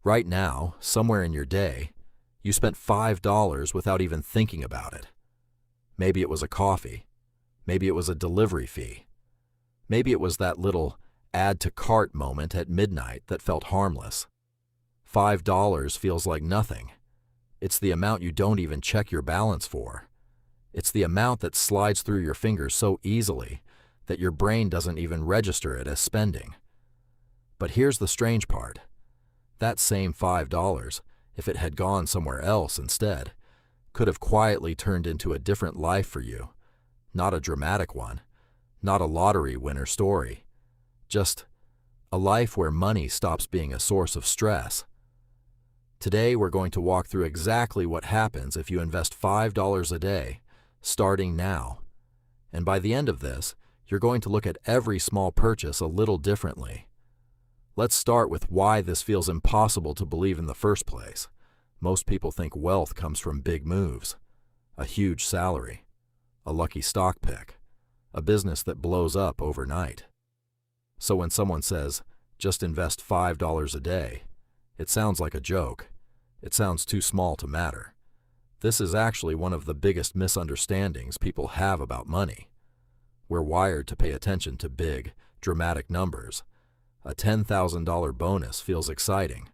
Right now, somewhere in your day, you spent $5 without even thinking about it. Maybe it was a coffee. Maybe it was a delivery fee. Maybe it was that little add to cart moment at midnight that felt harmless. $5 feels like nothing. It's the amount you don't even check your balance for. It's the amount that slides through your fingers so easily that your brain doesn't even register it as spending. But here's the strange part. That same $5, if it had gone somewhere else instead, could have quietly turned into a different life for you. Not a dramatic one, not a lottery winner story, just a life where money stops being a source of stress. Today we're going to walk through exactly what happens if you invest $5 a day, starting now. And by the end of this, you're going to look at every small purchase a little differently. Let's start with why this feels impossible to believe in the first place. Most people think wealth comes from big moves, a huge salary, a lucky stock pick, a business that blows up overnight. So when someone says, just invest $5 a day, it sounds like a joke. It sounds too small to matter. This is actually one of the biggest misunderstandings people have about money. We're wired to pay attention to big, dramatic numbers. A $10,000 bonus feels exciting.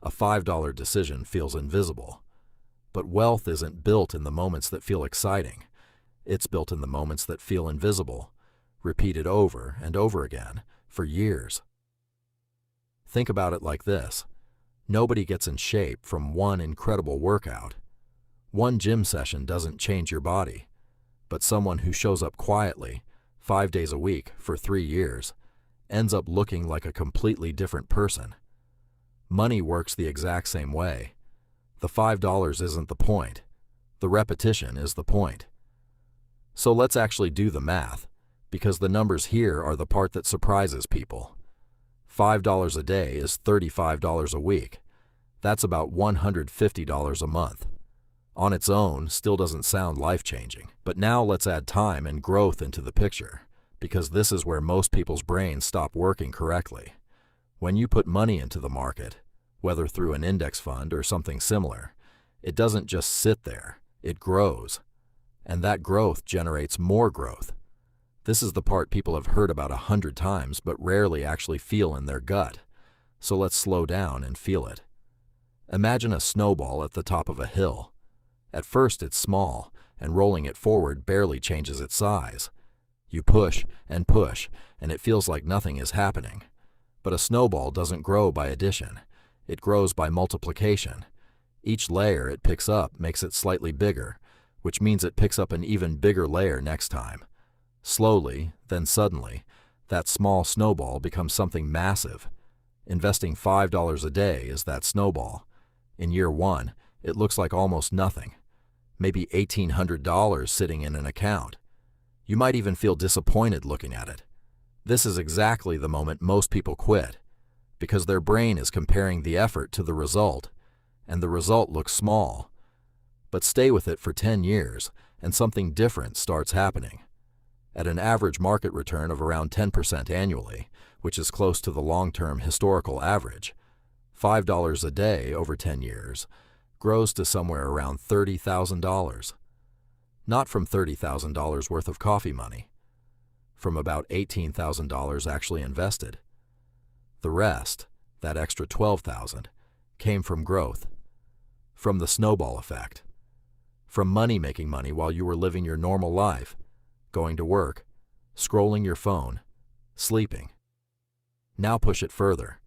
A $5 decision feels invisible. But wealth isn't built in the moments that feel exciting. It's built in the moments that feel invisible, repeated over and over again for years. Think about it like this. Nobody gets in shape from one incredible workout. One gym session doesn't change your body. But someone who shows up quietly, 5 days a week for 3 years, ends up looking like a completely different person. Money works the exact same way. The $5 isn't the point. The repetition is the point. So let's actually do the math, because the numbers here are the part that surprises people. $5 a day is $35 a week. That's about $150 a month. On its own, still doesn't sound life-changing. But now let's add time and growth into the picture, because this is where most people's brains stop working correctly. When you put money into the market, whether through an index fund or something similar, it doesn't just sit there, it grows. And that growth generates more growth. This is the part people have heard about 100 times but rarely actually feel in their gut. So let's slow down and feel it. Imagine a snowball at the top of a hill. At first it's small, and rolling it forward barely changes its size. You push, and it feels like nothing is happening. But a snowball doesn't grow by addition. It grows by multiplication. Each layer it picks up makes it slightly bigger, which means it picks up an even bigger layer next time. Slowly, then suddenly, that small snowball becomes something massive. Investing $5 a day is that snowball. In year one, it looks like almost nothing. Maybe $1,800 sitting in an account. You might even feel disappointed looking at it. This is exactly the moment most people quit, because their brain is comparing the effort to the result, and the result looks small. But stay with it for 10 years, and something different starts happening. At an average market return of around 10% annually, which is close to the long-term historical average, $5 a day over 10 years grows to somewhere around $30,000. Not from $30,000 worth of coffee money, from about $18,000 actually invested. The rest, that extra $12,000, came from growth, from the snowball effect, from money making money while you were living your normal life, going to work, scrolling your phone, sleeping. Now push it further.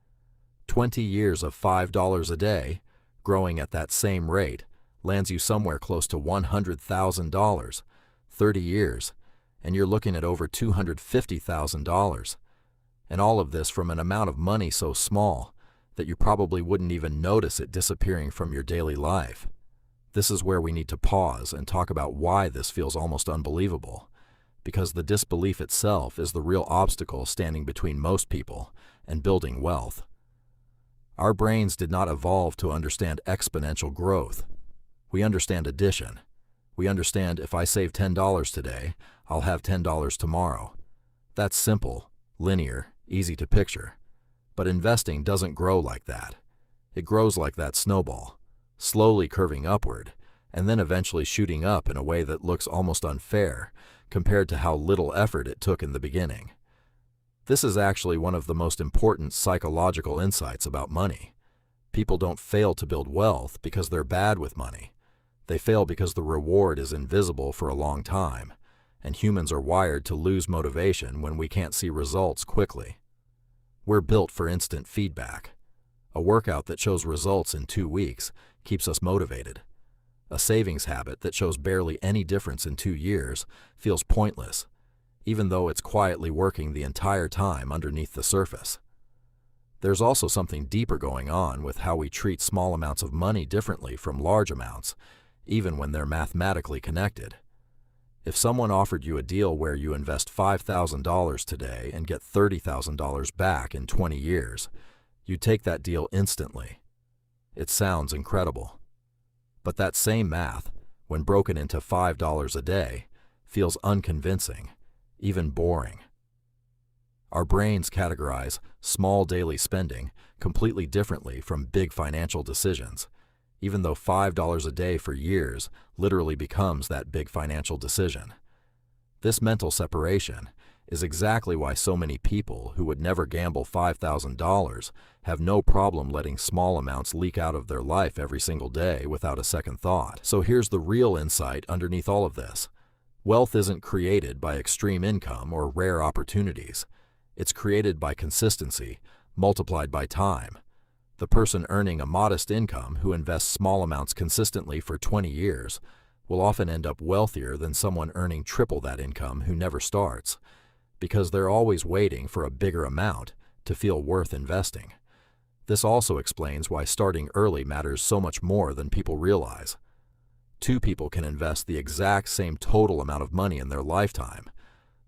20 years of $5 a day, growing at that same rate, lands you somewhere close to $100,000, 30 years, and you're looking at over $250,000. And all of this from an amount of money so small that you probably wouldn't even notice it disappearing from your daily life. This is where we need to pause and talk about why this feels almost unbelievable, because the disbelief itself is the real obstacle standing between most people and building wealth. Our brains did not evolve to understand exponential growth. We understand addition. We understand if I save $10 today, I'll have $10 tomorrow. That's simple, linear, easy to picture. But investing doesn't grow like that. It grows like that snowball, slowly curving upward, and then eventually shooting up in a way that looks almost unfair compared to how little effort it took in the beginning. This is actually one of the most important psychological insights about money. People don't fail to build wealth because they're bad with money. They fail because the reward is invisible for a long time, and humans are wired to lose motivation when we can't see results quickly. We're built for instant feedback. A workout that shows results in 2 weeks keeps us motivated. A savings habit that shows barely any difference in 2 years feels pointless, even though it's quietly working the entire time underneath the surface. There's also something deeper going on with how we treat small amounts of money differently from large amounts, even when they're mathematically connected. If someone offered you a deal where you invest $5,000 today and get $30,000 back in 20 years, you'd take that deal instantly. It sounds incredible. But that same math, when broken into $5 a day, feels unconvincing, even boring. Our brains categorize small daily spending completely differently from big financial decisions, even though $5 a day for years literally becomes that big financial decision. This mental separation is exactly why so many people who would never gamble $5,000 have no problem letting small amounts leak out of their life every single day without a second thought. So here's the real insight underneath all of this. Wealth isn't created by extreme income or rare opportunities. It's created by consistency, multiplied by time. The person earning a modest income who invests small amounts consistently for 20 years will often end up wealthier than someone earning triple that income who never starts, because they're always waiting for a bigger amount to feel worth investing. This also explains why starting early matters so much more than people realize. 2 people can invest the exact same total amount of money in their lifetime,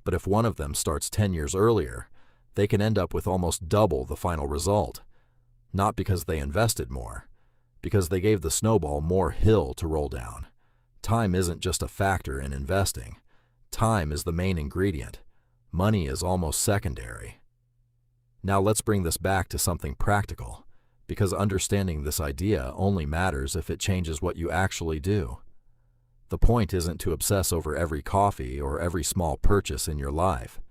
but if one of them starts 10 years earlier, they can end up with almost double the final result. Not because they invested more, because they gave the snowball more hill to roll down. Time isn't just a factor in investing. Time is the main ingredient. Money is almost secondary. Now let's bring this back to something practical, because understanding this idea only matters if it changes what you actually do. The point isn't to obsess over every coffee or every small purchase in your life.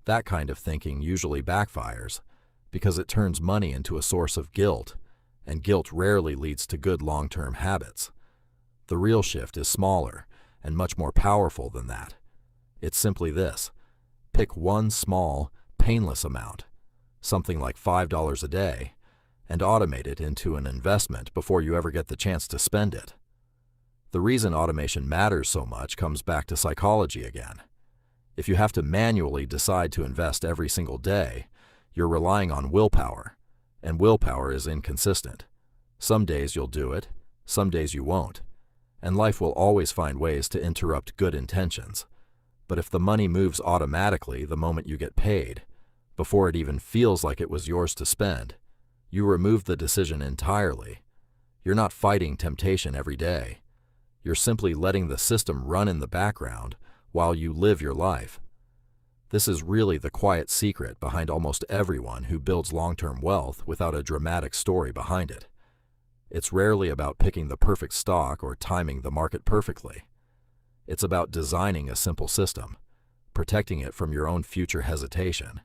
That kind of thinking usually backfires, because it turns money into a source of guilt, and guilt rarely leads to good long-term habits. The real shift is smaller and much more powerful than that. It's simply this: pick one small, painless amount, something like $5 a day, and automate it into an investment before you ever get the chance to spend it. The reason automation matters so much comes back to psychology again. If you have to manually decide to invest every single day, you're relying on willpower, and willpower is inconsistent. Some days you'll do it, some days you won't, and life will always find ways to interrupt good intentions. But if the money moves automatically the moment you get paid, before it even feels like it was yours to spend, you remove the decision entirely. You're not fighting temptation every day. You're simply letting the system run in the background while you live your life. This is really the quiet secret behind almost everyone who builds long-term wealth without a dramatic story behind it. It's rarely about picking the perfect stock or timing the market perfectly. It's about designing a simple system, protecting it from your own future hesitation,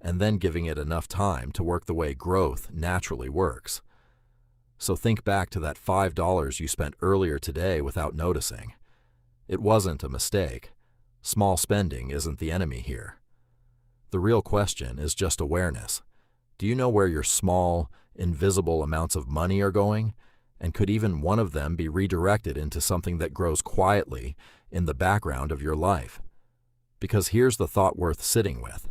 and then giving it enough time to work the way growth naturally works. So think back to that $5 you spent earlier today without noticing. It wasn't a mistake. Small spending isn't the enemy here. The real question is just awareness. Do you know where your small, invisible amounts of money are going? And could even one of them be redirected into something that grows quietly in the background of your life? Because here's the thought worth sitting with.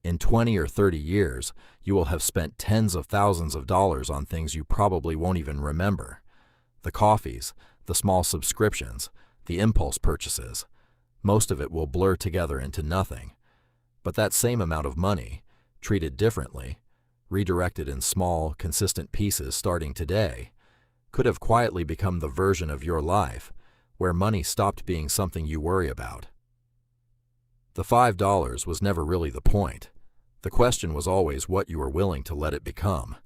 In 20 or 30 years, you will have spent tens of thousands of dollars on things you probably won't even remember. The coffees, the small subscriptions, the impulse purchases. Most of it will blur together into nothing. But that same amount of money, treated differently, redirected in small, consistent pieces starting today, could have quietly become the version of your life where money stopped being something you worry about. The $5 was never really the point. The question was always what you were willing to let it become.